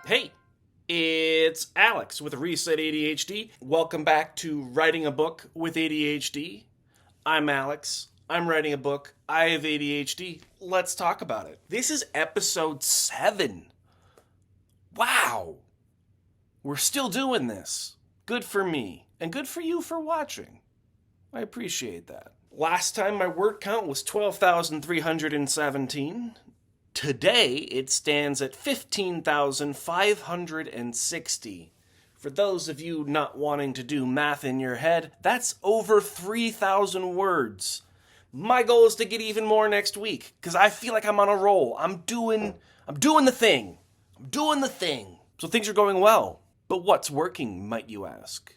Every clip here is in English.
Hey, it's Alex with Reset ADHD. Welcome back to Writing a Book with ADHD. I'm Alex. I'm writing a book. I have ADHD. Let's talk about it. This is episode 7. Wow. We're still doing this. Good for me. And good for you for watching. I appreciate that. Last time my word count was 12,317. Today, it stands at 15,560. For those of you not wanting to do math in your head, that's over 3,000 words. My goal is to get even more next week, because I feel like I'm on a roll. I'm doing the thing. So things are going well. But what's working, might you ask?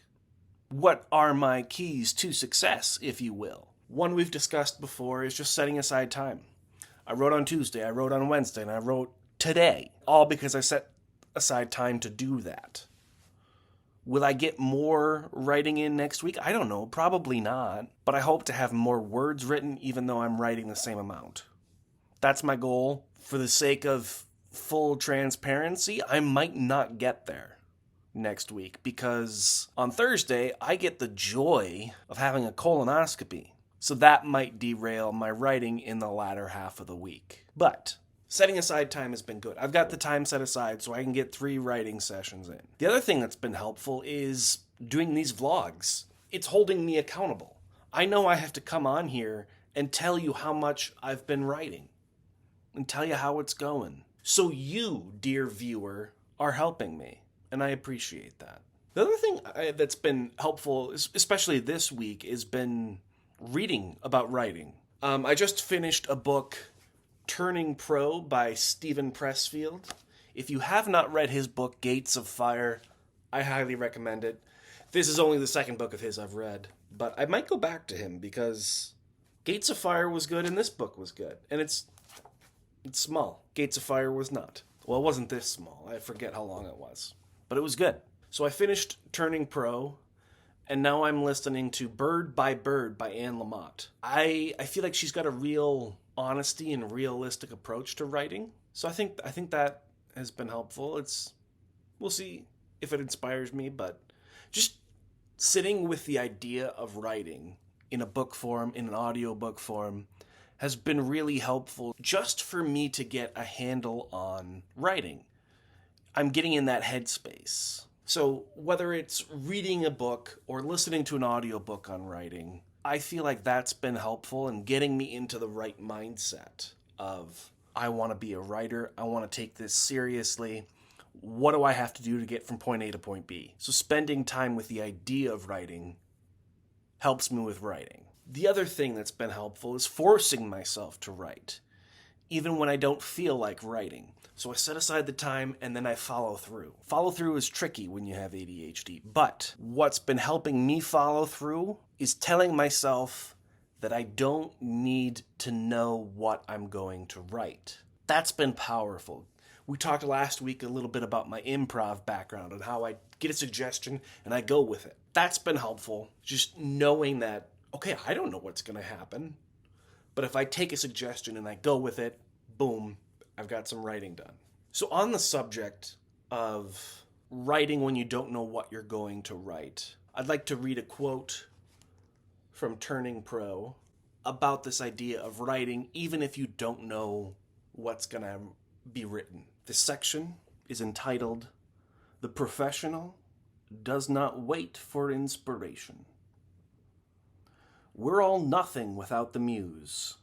What are my keys to success, if you will? One we've discussed before is just setting aside time. I wrote on Tuesday, I wrote on Wednesday, and I wrote today, all because I set aside time to do that. Will I get more writing in next week? I don't know, probably not, but I hope to have more words written even though I'm writing the same amount. That's my goal. For the sake of full transparency, I might not get there next week because on Thursday, I get the joy of having a colonoscopy. So that might derail my writing in the latter half of the week. But setting aside time has been good. I've got the time set aside so I can get 3 writing sessions in. The other thing that's been helpful is doing these vlogs. It's holding me accountable. I know I have to come on here and tell you how much I've been writing and tell you how it's going. So you, dear viewer, are helping me, and I appreciate that. The other thing that's been helpful, especially this week, has been reading about writing. I just finished a book, Turning Pro by Steven Pressfield. If you have not read his book, Gates of Fire, I highly recommend it. This is only the second book of his I've read, but I might go back to him because Gates of Fire was good and this book was good. And it's small. Gates of Fire was not. Well, it wasn't this small. I forget how long it was. But it was good. So I finished Turning Pro, and now I'm listening to Bird by Anne Lamott. I feel like she's got a real honesty and realistic approach to writing. So I think that has been helpful. We'll see if it inspires me, but just sitting with the idea of writing in a book form, in an audiobook form, has been really helpful just for me to get a handle on writing. I'm getting in that headspace. So whether it's reading a book or listening to an audiobook on writing, I feel like that's been helpful in getting me into the right mindset of, I want to be a writer, I want to take this seriously. What do I have to do to get from point A to point B? So spending time with the idea of writing helps me with writing. The other thing that's been helpful is forcing myself to write, even when I don't feel like writing. So I set aside the time and then I follow through. Follow through is tricky when you have ADHD, but what's been helping me follow through is telling myself that I don't need to know what I'm going to write. That's been powerful. We talked last week a little bit about my improv background and how I get a suggestion and I go with it. That's been helpful, just knowing that, okay, I don't know what's going to happen, but if I take a suggestion and I go with it, boom, I've got some writing done. So on the subject of writing when you don't know what you're going to write, I'd like to read a quote from Turning Pro about this idea of writing even if you don't know what's going to be written. This section is entitled, "The Professional Does Not Wait for Inspiration." We're all nothing without the muse.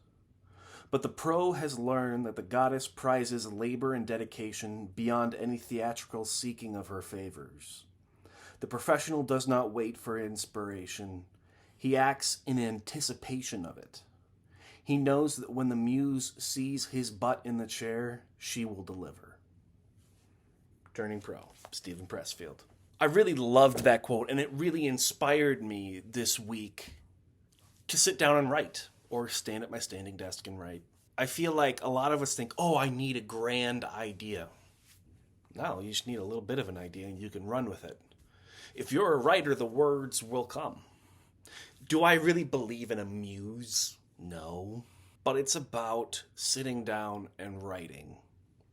But the pro has learned that the goddess prizes labor and dedication beyond any theatrical seeking of her favors. The professional does not wait for inspiration. He acts in anticipation of it. He knows that when the muse sees his butt in the chair, she will deliver. Turning Pro, Steven Pressfield. I really loved that quote, and it really inspired me this week to sit down and write, or stand at my standing desk and write. I feel like a lot of us think, oh, I need a grand idea. No, you just need a little bit of an idea and you can run with it. If you're a writer, the words will come. Do I really believe in a muse? No. But it's about sitting down and writing.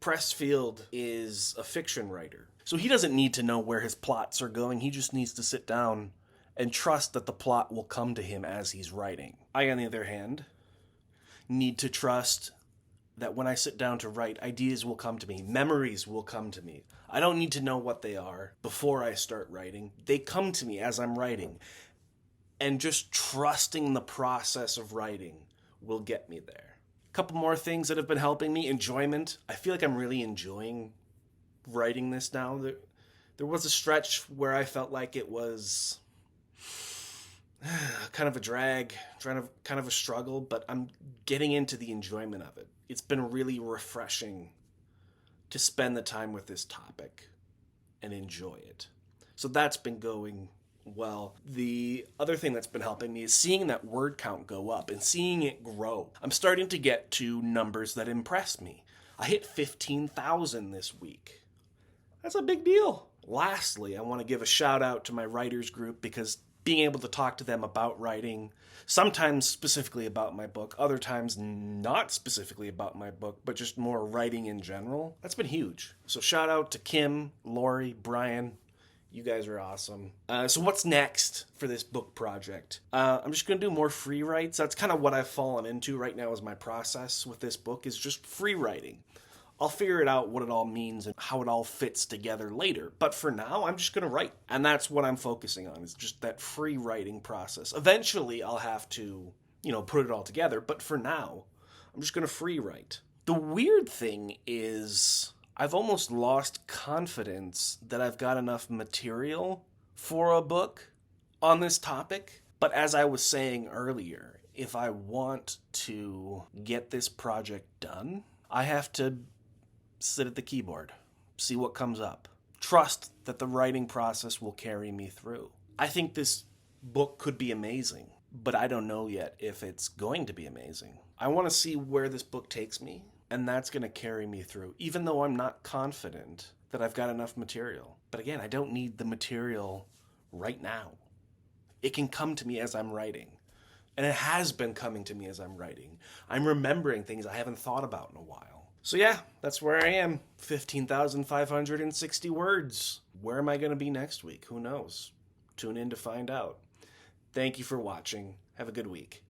Pressfield is a fiction writer. So he doesn't need to know where his plots are going. He just needs to sit down and trust that the plot will come to him as he's writing. I, on the other hand, need to trust that when I sit down to write, ideas will come to me, memories will come to me. I don't need to know what they are before I start writing. They come to me as I'm writing. And just trusting the process of writing will get me there. A couple more things that have been helping me. Enjoyment. I feel like I'm really enjoying writing this now. There was a stretch where I felt like it was kind of a drag, kind of a struggle, but I'm getting into the enjoyment of it. It's been really refreshing to spend the time with this topic and enjoy it. So that's been going well. The other thing that's been helping me is seeing that word count go up and seeing it grow. I'm starting to get to numbers that impress me. I hit 15,000 this week. That's a big deal. Lastly, I want to give a shout out to my writers group because being able to talk to them about writing, sometimes specifically about my book, other times not specifically about my book, but just more writing in general, that's been huge. So shout out to Kim, Lori, Brian. You guys are awesome. So what's next for this book project? I'm just going to do more free writes. That's kind of what I've fallen into right now as my process with this book is just free writing. I'll figure it out what it all means and how it all fits together later. But for now, I'm just going to write. And that's what I'm focusing on is just that free writing process. Eventually, I'll have to, put it all together. But for now, I'm just going to free write. The weird thing is I've almost lost confidence that I've got enough material for a book on this topic. But as I was saying earlier, if I want to get this project done, I have to sit at the keyboard, see what comes up, trust that the writing process will carry me through. I think this book could be amazing, but I don't know yet if it's going to be amazing. I want to see where this book takes me, and that's going to carry me through, even though I'm not confident that I've got enough material. But again, I don't need the material right now. It can come to me as I'm writing, and it has been coming to me as I'm writing. I'm remembering things I haven't thought about in a while. So yeah, that's where I am. 15,560 words. Where am I going to be next week? Who knows? Tune in to find out. Thank you for watching. Have a good week.